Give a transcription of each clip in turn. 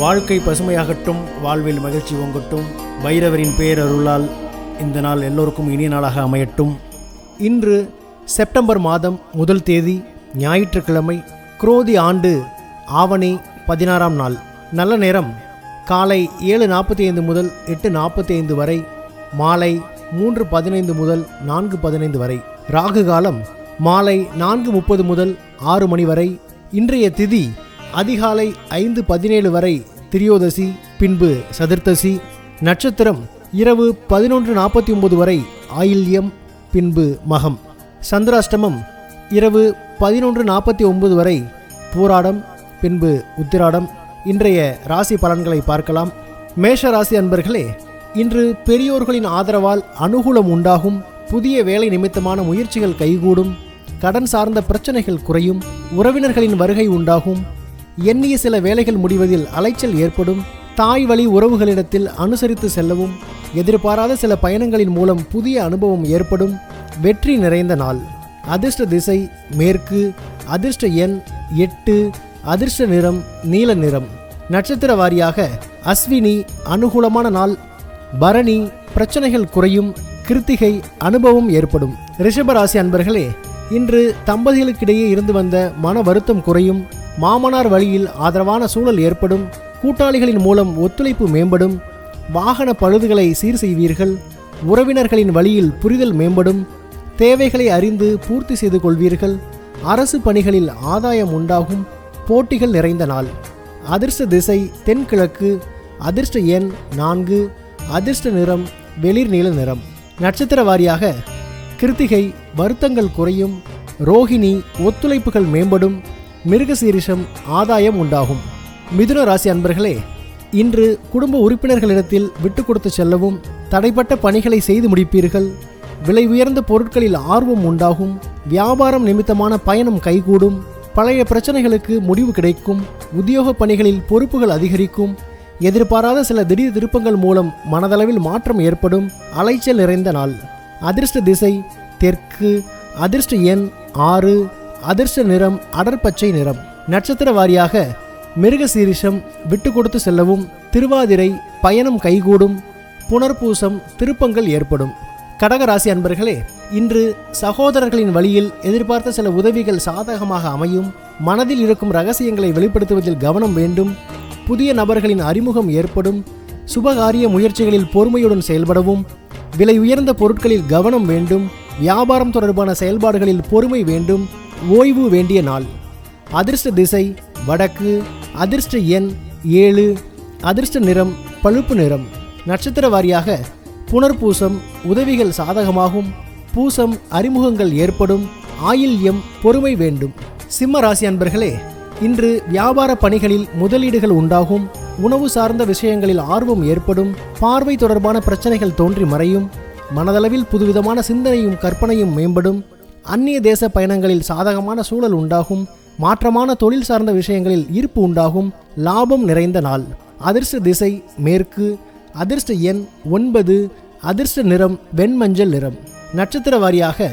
வாழ்க்கை பசுமையாகட்டும், வாழ்வில் மகிழ்ச்சி ஓங்கட்டும். பைரவரின் பேரருளால் இந்த நாள் எல்லோருக்கும் இனிய நாளாக அமையட்டும். இன்று செப்டம்பர் மாதம் 1 தேதி ஞாயிற்றுக்கிழமை, குரோதி ஆண்டு ஆவணி 16ஆம் நாள். நல்ல நேரம் காலை 7:45 முதல் 8:45 வரை, மாலை 3:15 முதல் 4:15 வரை. ராகு காலம் மாலை 4:30 முதல் 6 மணி வரை. இன்றைய திதி அதிகாலை 5:17 வரை திரியோதசி, பின்பு சதுர்த்தசி. நட்சத்திரம் இரவு 11:49 வரை ஆயில்யம், பின்பு மகம். சந்திராஷ்டமம் இரவு 11:49 வரை பூராடம், பின்பு உத்திராடம். இன்றைய ராசி பலன்களை பார்க்கலாம். மேஷ ராசி அன்பர்களே, இன்று பெரியோர்களின் ஆதரவால் அனுகூலம் உண்டாகும். புதிய வேலை நிமித்தமான முயற்சிகள் கைகூடும். கடன் சார்ந்த பிரச்சனைகள் குறையும். உறவினர்களின் வருகை உண்டாகும். எண்ணிய சில வேலைகள் முடிவதில் அலைச்சல் ஏற்படும். தாய் வழி உறவுகளிடத்தில் அனுசரித்து செல்லவும். எதிர்பாராத சில பயணங்களின் மூலம் புதிய அனுபவம் ஏற்படும். வெற்றி நிறைந்த நாள். அதிர்ஷ்ட திசை மேற்கு. அதிர்ஷ்ட எண் 8. அதிர்ஷ்ட நிறம் நீல நிறம். நட்சத்திர வாரியாக அஸ்வினி அனுகூலமான நாள். பரணி பிரச்சனைகள் குறையும். கிருத்திகை அனுபவம் ஏற்படும். ரிஷபராசி அன்பர்களே, இன்று தம்பதிகளுக்கிடையே இருந்து வந்த மன வருத்தம் குறையும். மாமனார் வழியில் ஆதரவான சூழல் ஏற்படும். கூட்டாளிகளின் மூலம் ஒத்துழைப்பு மேம்படும். வாகன பழுதுகளை சீர் செய்வீர்கள். உறவினர்களின் வழியில் புரிதல் மேம்படும். தேவைகளை அறிந்து பூர்த்தி செய்து கொள்வீர்கள். அரசு பணிகளில் ஆதாயம் உண்டாகும். போட்டிகள் நிறைந்த நாள். அதிர்ஷ்ட திசை தென்கிழக்கு. அதிர்ஷ்ட எண் 4. அதிர்ஷ்ட நிறம் வெளிர் நீல நிறம். நட்சத்திர வாரியாக கிருத்திகை வருத்தங்கள் குறையும். ரோஹிணி ஒத்துழைப்புகள் மேம்படும். மிருகசீரிஷம் ஆதாயம் உண்டாகும். மிதுன ராசி அன்பர்களே, இன்று குடும்ப உறுப்பினர்களிடத்தில் விட்டு கொடுத்து செல்லவும். தடைப்பட்ட பணிகளை செய்து முடிப்பீர்கள். விலை உயர்ந்த பொருட்களில் ஆர்வம் உண்டாகும். வியாபாரம் நிமித்தமான பயணம் கைகூடும். பழைய பிரச்சனைகளுக்கு முடிவு கிடைக்கும். உத்தியோக பணிகளில் பொறுப்புகள் அதிகரிக்கும். எதிர்பாராத சில திடீர் திருப்பங்கள் மூலம் மனதளவில் மாற்றம் ஏற்படும். அலைச்சல் நிறைந்த நாள். அதிர்ஷ்ட திசை தெற்கு. அதிர்ஷ்ட எண் 6. அதிர்ஷ்ட நிறம் அடர்பச்சை நிறம். நட்சத்திர வாரியாக மிருகசீரிஷம் விட்டு கொடுத்து செல்லவும். திருவாதிரை பயணம் கைகூடும். புனர்பூசம் திருப்பங்கள் ஏற்படும். கடகராசி அன்பர்களே, இன்று சகோதரர்களின் வழியில் எதிர்பார்த்த சில உதவிகள் சாதகமாக அமையும். மனதில் இருக்கும் ரகசியங்களை வெளிப்படுத்துவதில் கவனம் வேண்டும். புதிய நபர்களின் அறிமுகம் ஏற்படும். சுபகாரிய முயற்சிகளில் பொறுமையுடன் செயல்படவும். விலை உயர்ந்த பொருட்களில் கவனம் வேண்டும். வியாபாரம் தொடர்பான செயல்பாடுகளில் பொறுமை வேண்டும். ஓய்வு வேண்டிய நாள். அதிர்ஷ்ட திசை வடக்கு. அதிர்ஷ்ட எண் 7. அதிர்ஷ்ட நிறம் பழுப்பு நிறம். நட்சத்திர வாரியாக புனர்பூசம் உதவிகள் சாதகமாகும். பூசம் அறிமுகங்கள் ஏற்படும். ஆயில்யம் பொறுமை வேண்டும். சிம்ம ராசி அன்பர்களே, இன்று வியாபார பணிகளில் முதலீடுகள் உண்டாகும். உணவு சார்ந்த விஷயங்களில் ஆர்வம் ஏற்படும். பார்வை தொடர்பான பிரச்சனைகள் தோன்றி மறையும். மனதளவில் புதுவிதமான சிந்தனையும் கற்பனையும் மேம்படும். அந்நிய தேச பயணங்களில் சாதகமான சூழல் உண்டாகும். மாற்றமான தொழில் சார்ந்த விஷயங்களில் ஈர்ப்பு உண்டாகும். லாபம் நிறைந்த நாள். அதிர்ஷ்ட திசை மேற்கு. அதிர்ஷ்ட எண் 9. அதிர்ஷ்ட நிறம் வெண்மஞ்சள் நிறம். நட்சத்திர வாரியாக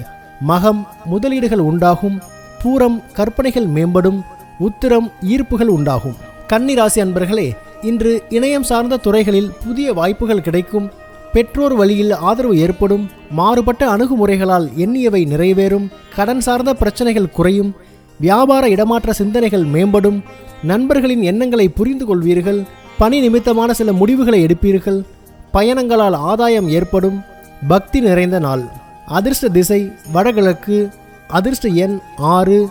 மகம் முதலீடுகள் உண்டாகும். பூரம் கற்பனைகள் மேம்படும். உத்திரம் ஈர்ப்புகள் உண்டாகும். கன்னி ராசி அன்பர்களே, இன்று இணையம் சார்ந்த துறைகளில் புதிய வாய்ப்புகள் கிடைக்கும். பெற்றோர் வழியில் ஆதரவு ஏற்படும். மாறுபட்ட அணுகுமுறைகளால் எண்ணியவை நிறைவேறும். கடன் சார்ந்த பிரச்சனைகள் குறையும். வியாபார இடமாற்ற சிந்தனைகள் மேம்படும். நண்பர்களின் எண்ணங்களை புரிந்து கொள்வீர்கள். பணி நிமித்தமான சில முடிவுகளை எடுப்பீர்கள். பயணங்களால் ஆதாயம் ஏற்படும். பக்தி நிறைந்த நாள். அதிர்ஷ்ட திசை வடகிழக்கு. அதிர்ஷ்ட எண் 6.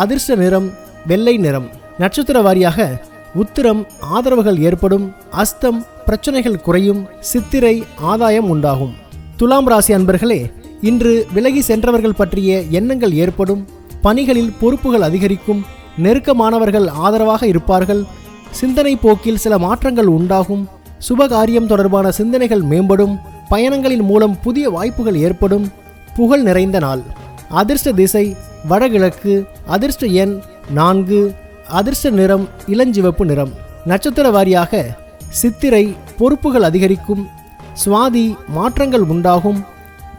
அதிர்ஷ்ட நிறம் வெள்ளை நிறம். நட்சத்திர வாரியாக உத்திரம் ஆதரவுகள் ஏற்படும். அஸ்தம் பிரச்சனைகள் குறையும். சித்திரை ஆதாயம் உண்டாகும். துலாம் ராசி அன்பர்களே, இன்று விலகி சென்றவர்கள் பற்றிய எண்ணங்கள் ஏற்படும். பணிகளில் பொறுப்புகள் அதிகரிக்கும். நெருக்கமானவர்கள் ஆதரவாக இருப்பார்கள். சிந்தனை போக்கில் சில மாற்றங்கள் உண்டாகும். சுபகாரியம் தொடர்பான சிந்தனைகள் மேம்படும். பயணங்களின் மூலம் புதிய வாய்ப்புகள் ஏற்படும். புகழ் நிறைந்த நாள். அதிர்ஷ்ட திசை வடகிழக்கு. அதிர்ஷ்ட எண் 4. அதிர்ஷ்ட நிறம் இளஞ்சிவப்பு நிறம். நட்சத்திர வாரியாக சித்திரை பொறுப்புகள் அதிகரிக்கும். சுவாதி மாற்றங்கள் உண்டாகும்.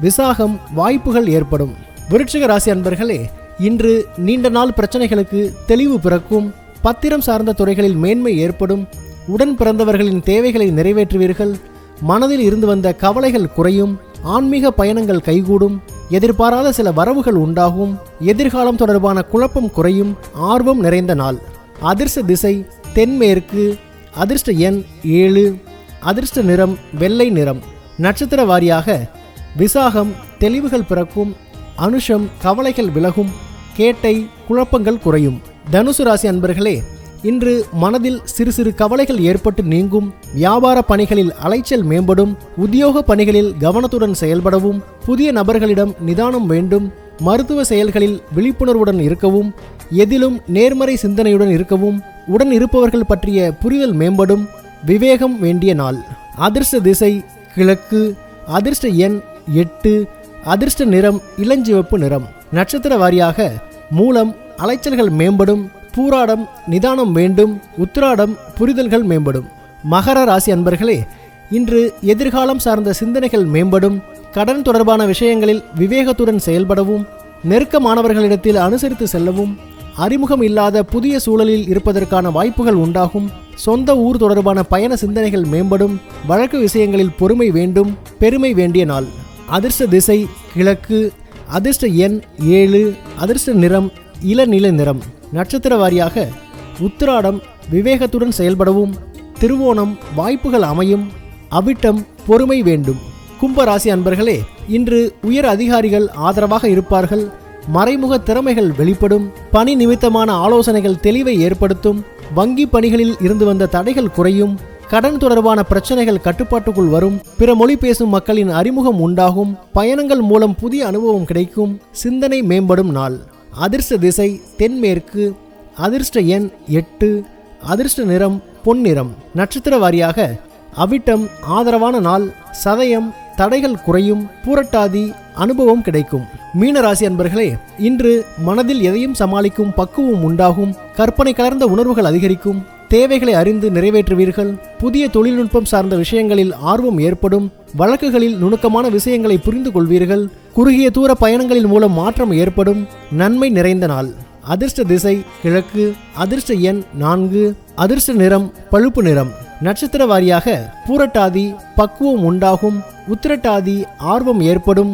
விசாகம் வாய்ப்புகள் ஏற்படும். விருச்சிக ராசி அன்பர்களே, இன்று நீண்ட நாள் பிரச்சனைகளுக்கு தெளிவு பிறக்கும். பத்திரம் சார்ந்த துறைகளில் மேன்மை ஏற்படும். உடன் பிறந்தவர்களின் தேவைகளை நிறைவேற்றுவீர்கள். மனதில் இருந்து வந்த கவலைகள் குறையும். ஆன்மீக பயணங்கள் கைகூடும். எதிர்பாராத சில வரவுகள் உண்டாகும். எதிர்காலம் தொடர்பான குழப்பம் குறையும். ஆர்வம் நிறைந்த நாள். அதிர்ஷ்ட திசை தென்மேற்கு. அதிர்ஷ்ட எண் 7. அதிர்ஷ்ட நிறம் வெள்ளை நிறம். நட்சத்திர வாரியாக விசாகம் தெளிவுகள் பிறக்கும். அனுஷம் கவலைகள் விலகும். கேட்டை குழப்பங்கள் குறையும். தனுசு ராசி அன்பர்களே, இன்று மனதில் சிறு சிறு கவலைகள் ஏற்பட்டு நீங்கும். வியாபார பணிகளில் அலைச்சல் மேம்படும். உத்தியோக பணிகளில் கவனத்துடன் செயல்படவும். புதிய நபர்களிடம் நிதானம் வேண்டும். மருத்துவ செயல்களில் விழிப்புணர்வுடன் இருக்கவும். எதிலும் நேர்மறை சிந்தனையுடன் இருக்கவும். உடன் இருப்பவர்கள் பற்றிய புரிதல் மேம்படும். விவேகம் வேண்டிய நாள். அதிர்ஷ்ட திசை கிழக்கு. அதிர்ஷ்ட எண் 8. அதிர்ஷ்ட நிறம் இளஞ்சிவப்பு நிறம். நட்சத்திர வாரியாக மூலம் அலைச்சல்கள் மேம்படும். பூராடம் நிதானம் வேண்டும். உத்திராடம் புரிதல்கள் மேம்படும். மகர ராசி அன்பர்களே, இன்று எதிர்காலம் சார்ந்த சிந்தனைகள் மேம்படும். கடன் தொடர்பான விஷயங்களில் விவேகத்துடன் செயல்படவும். நெருக்கமானவர்களிடத்தில் அனுசரித்து செல்லவும். அறிமுகம் இல்லாத புதிய சூழலில் இருப்பதற்கான வாய்ப்புகள் உண்டாகும். சொந்த ஊர் தொடர்பான பயண சிந்தனைகள் மேம்படும். வழக்கு விஷயங்களில் பொறுமை வேண்டும். பெருமை வேண்டிய நாள். அதிர்ஷ்ட திசை கிழக்கு. அதிர்ஷ்ட எண் 7. அதிர்ஷ்ட நிறம் இளநீல நிறம். நட்சத்திர வாரியாக உத்திராடம் விவேகத்துடன் செயல்படவும். திருவோணம் வாய்ப்புகள் அமையும். அவிட்டம் பொறுமை வேண்டும். கும்பராசி அன்பர்களே, இன்று உயர் அதிகாரிகள் ஆதரவாக இருப்பார்கள். மறைமுக திறமைகள் வெளிப்படும். பணி நிமித்தமான ஆலோசனைகள் தெளிவை ஏற்படுத்தும். வங்கி பணிகளில் இருந்து வந்த தடைகள் குறையும். கடன் தொடர்பான பிரச்சனைகள் கட்டுப்பாட்டுக்குள் வரும். பிற மொழி பேசும் மக்களின் அறிமுகம் உண்டாகும். பயணங்கள் மூலம் புதிய அனுபவம் கிடைக்கும். சிந்தனை மேம்படும் நாள். அதிர்ஷ்ட திசை தென்மேற்கு. அதிர்ஷ்ட எண் 8. அதிர்ஷ்ட நிறம் பொன்னிறம். நட்சத்திர வாரியாக அவிட்டம் ஆதரவான நாள். சதயம் தடைகள் குறையும். பூரட்டாதி அனுபவம் கிடைக்கும். மீனராசி அன்பர்களே, இன்று மனதில் எதையும் சமாளிக்கும் பக்குவம் உண்டாகும். கற்பனை கலர்ந்த உணர்வுகள் அதிகரிக்கும். தேவைகளை அறிந்து நிறைவேற்றுவீர்கள். புதிய தொழில்நுட்பம் சார்ந்த விஷயங்களில் ஆர்வம் ஏற்படும். வழக்குகளில் நுணுக்கமான விஷயங்களை புரிந்து கொள்வீர்கள். குறுகிய தூர பயணங்களின் மூலம் மாற்றம் ஏற்படும். நன்மை நிறைந்த நாள். அதிர்ஷ்ட திசை கிழக்கு. அதிர்ஷ்ட எண் 4. அதிர்ஷ்ட நிறம் பழுப்பு நிறம். நட்சத்திர வாரியாக பூரட்டாதி பக்குவம் உண்டாகும். உத்திரட்டாதி ஆர்வம் ஏற்படும்.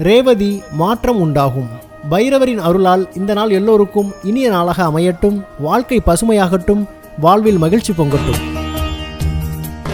ரேவதி மாற்றம் உண்டாகும். பைரவரின் அருளால் இந்த நாள் எல்லோருக்கும் இனிய நாளாக அமையட்டும். வாழ்க்கை பசுமையாகட்டும். வாழ்வில் மகிழ்ச்சி பொங்கட்டும்.